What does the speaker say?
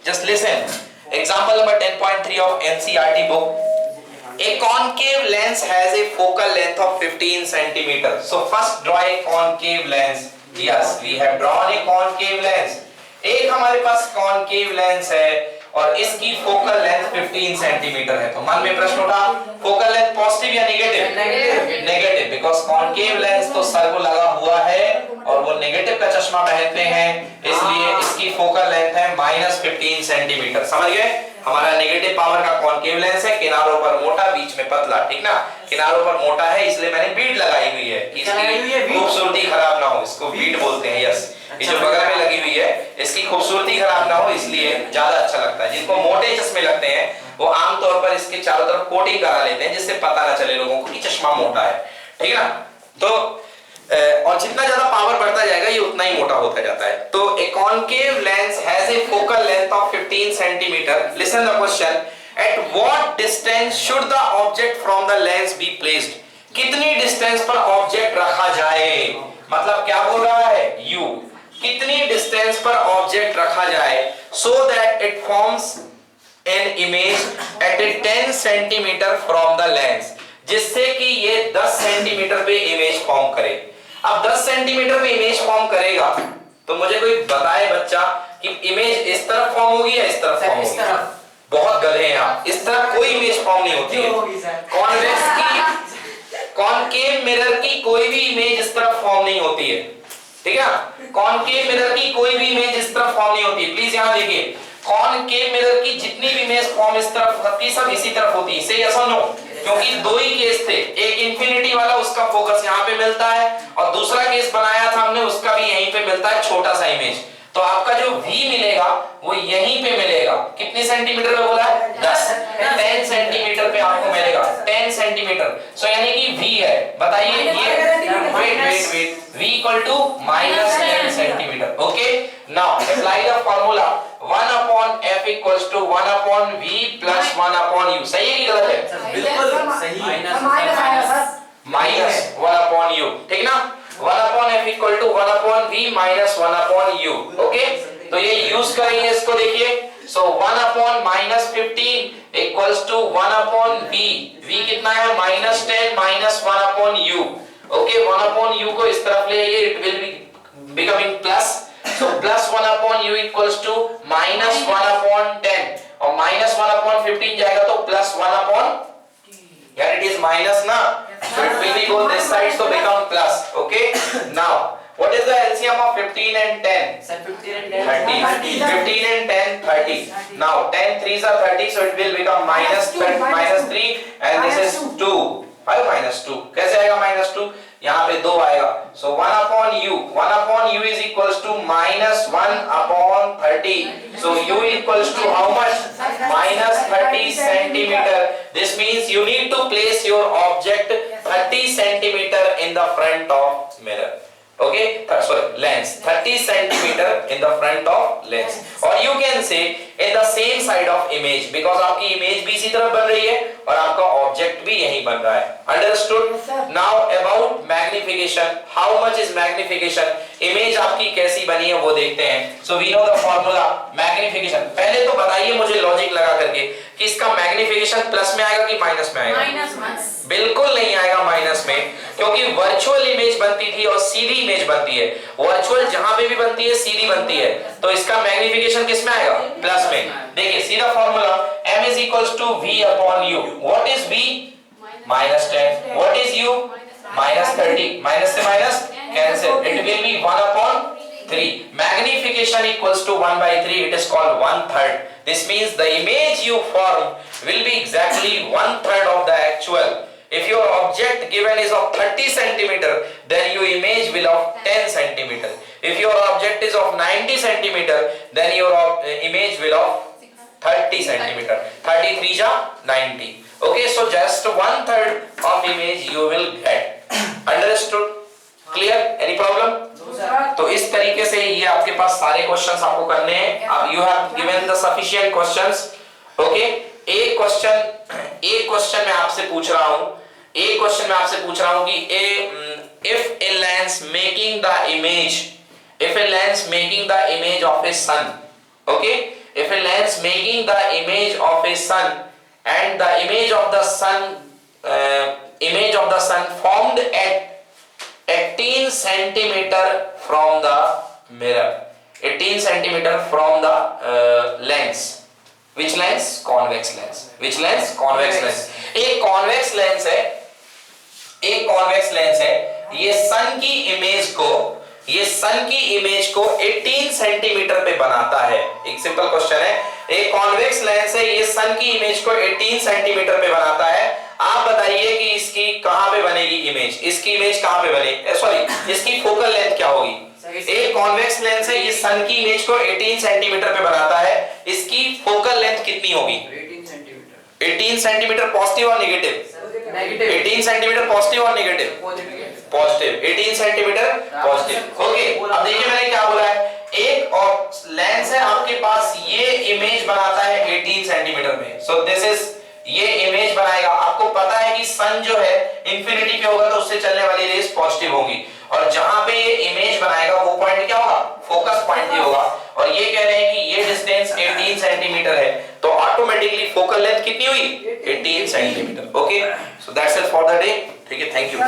Just listen. Example number 10.3 of NCERT book. A concave lens has a focal length of 15 centimeter. So first draw a concave lens. Yes, we have drawn a concave lens. एक हमारे पास concave lens है और इसकी focal length 15 centimetre है। तो मन में प्रश्न उठा, फोकल लेंथ पॉजिटिव या negative? Negative, because concave lens तो सर को लगा हुआ है और वो नेगेटिव का चश्मा पहनते हैं, इसलिए इसकी फोकल लेंथ है -15 सेंटीमीटर। समझ गए? हमारा नेगेटिव पावर का कॉन्केव लेंस है, किनारों पर मोटा, बीच में पतला, ठीक ना? किनारों पर मोटा है इसलिए मैंने बीट लगाई हुई है कि इसकी खूबसूरती खराब ना हो, इसको बीट बोलते हैं। यस, ये जो बगल में लगी हुई है इसकी खूबसूरती खराब ना हो इसलिए ज्यादा अच्छा लगता है। जिनको मोटे चश्मे लगते हैं वो आमतौर पर इसके चारों तरफ कोटिंग करा लेते हैं जिससे पता ना चले लोगों को कि चश्मा मोटा है, ठीक है ना? तो और जितना ज्यादा पावर बढ़ता जाएगा ये उतना ही मोटा होता जाता है। तो a concave lens has a focal length of 15 centimetre. Listen the question, at what distance should the object from the lens be placed? कितनी डिस्टेंस पर ऑब्जेक्ट रखा जाए? मतलब क्या बोल रहा है यू, कितनी डिस्टेंस पर ऑब्जेक्ट रखा जाए so that it forms an image at a 10 centimetre from the lens, जिससे कि ये 10 सेंटीमीटर पे इमेज फॉर्म करे। अब 10 सेंटीमीटर पे इमेज फॉर्म करेगा तो मुझे कोई बताए बच्चा कि इमेज इस तरफ फॉर्म होगी या इस तरफ फॉर्म होगी? बहुत गधे हैं आप, इस तरफ कोई इमेज फॉर्म नहीं होती है। कॉन्वेक्स की, कॉनकेव मिरर की कोई भी इमेज इस तरफ फॉर्म नहीं होती है, ठीक है? कॉनकेव मिरर की कोई भी इमेज इस तरफ फॉर्म नहीं होती है। प्लीज यहां देखिए, कॉनकेव मिरर की जितनी भी इमेज फॉर्म इस तरफ होती है सब इसी तरफ होती है। से यस और नो? क्योंकि दो ही केस थे, एक इंफिनिटी वाला उसका फोकस यहाँ पे मिलता है और दूसरा केस बनाया था हमने उसका भी यहीं पे मिलता है छोटा सा इमेज। तो आपका जो V मिलेगा वो यहीं पे मिलेगा। कितने सेंटीमीटर पे बोला है? 10 सेंटीमीटर पे आपको मिलेगा, 10 सेंटीमीटर। सो यानी कि V है, बताइए ये wait V equal to -10 centimetre. Okay, now apply the formula 1 upon f equals to 1 upon v plus 1 upon u। सही है कि गलत है? बिल्कुल सही, माइनस 1 अपॉन u, ठीक ना? 1 upon f equal to 1 upon v minus 1 upon u। Okay, तो ये यूज करेंगे इसको, देखिए। So 1 upon -15 equals to 1 upon v। v कितना है? -10 minus 1 upon u। Okay, 1 upon u को इस तरफ ले आइए, it will be becoming plus. So plus 1 upon u equals to -1 upon 10 और -1 अपॉन 15 जाएगा तो +1 अपॉन, यार it is minus ना, so it will be go this side so become plus. Okay, now what is the LCM of 15 and 10? Sir, 15 and 10 30. 15 and 10 30. Now 10 3s are 30, so it will become -3 and this is 2. 5 -2 कैसे आएगा -2? यहाँ पे 2 आएगा। So 1 upon u is equals to -1 upon 30. So u equals to how much? -30 centimeter. This means you need to place your object 30 centimeter in the front of mirror. Okay, sorry, lens 30 centimeter in the front of lens, or you can say in the same side of image, because आपकी image भी इसी तरफ बन रही है और आपका object भी यहीं बन रहा है। Understood? Now about magnification, how much is magnification? Image आपकी कैसी बनी है वो देखते हैं। So we know the formula magnification। पहले तो बताइए मुझे लॉजिक लगा करके कि इसका मैग्निफिकेशन प्लस में आएगा कि माइनस में आएगा? बिल्कुल नहीं आएगा माइनस में, क्योंकि वर्चुअल इमेज बनती थी और सीधी इमेज बनती है। वर्चुअल जहां पे भी बनती है सीधी बनती है, तो इसका मैग्निफिकेशन किस में आएगा? प्लस में। देखिए सीधा formula m is equals to v upon u. What is v? -10. What is u? -30. Minus से minus cancel, it will be 1 upon 3. Magnification equals to 1/3. It is called 1/3. This means the image you form will be exactly 1/3 of the actual. If your object given is of 30 centimeter, then your image will of 10 centimeter. If your object is of 90 centimeter, then your image will of 30 centimeter. 33 ja 90. Okay, so just 1/3 of image you will get. Understood? Clear? Any problem? तो इस तरीके से ये आपके पास सारे questions आपको करने हैं। अब you have given the sufficient questions. Okay, एक क्वेश्चन मैं आपसे पूछ रहा हूं, कि if a lens making the image of a sun, okay, if a lens lens making the image of a sun and the image of the sun formed at 18 centimeter from the mirror. 18 centimeter from the lens. Which lens? Convex lens. Which lens? Convex lens. एक convex lens है, एक convex lens है, ये सन की image को 18 centimetre पे बनाता है। एक सिंपल क्वेश्चन है, एक कॉन्वेक्स लेंस है, ये सन की इमेज को 18 सेंटीमीटर पे बनाता है। आप बताइए कि इसकी कहां पे बनेगी इमेज, इसकी इमेज कहां पे बने, सॉरी इसकी फोकल लेंथ क्या होगी। एक कॉन्वेक्स लेंस है, ये सन की इमेज को 18 सेंटीमीटर पे बनाता है, इसकी फोकल लेंथ कितनी होगी? 18 सेंटीमीटर पॉजिटिव और नेगेटिव? 18 सेंटीमीटर पॉजिटिव और negative? Positive. 18 centimetre positive. Okay, अब देखिए मैंने क्या बोला है, एक और लेंस है आपके पास, ये इमेज बनाता है 18 सेंटीमीटर में। सो दिस इज, ये इमेज बनाएगा। आपको पता है कि सन जो है इंफिनिटी पे होगा तो उससे चलने वाली रेस पॉजिटिव होगी, और जहां पे ये इमेज बनाएगा वो पॉइंट क्या होगा? फोकस पॉइंट ही होगा। और ये कह रहे हैं कि ये डिस्टेंस 18 सेंटीमीटर है, तो ऑटोमेटिकली फोकल लेंथ कितनी हुई? 18 centimetre. Okay, so that's it for the day. ठीक है, थैंक यू।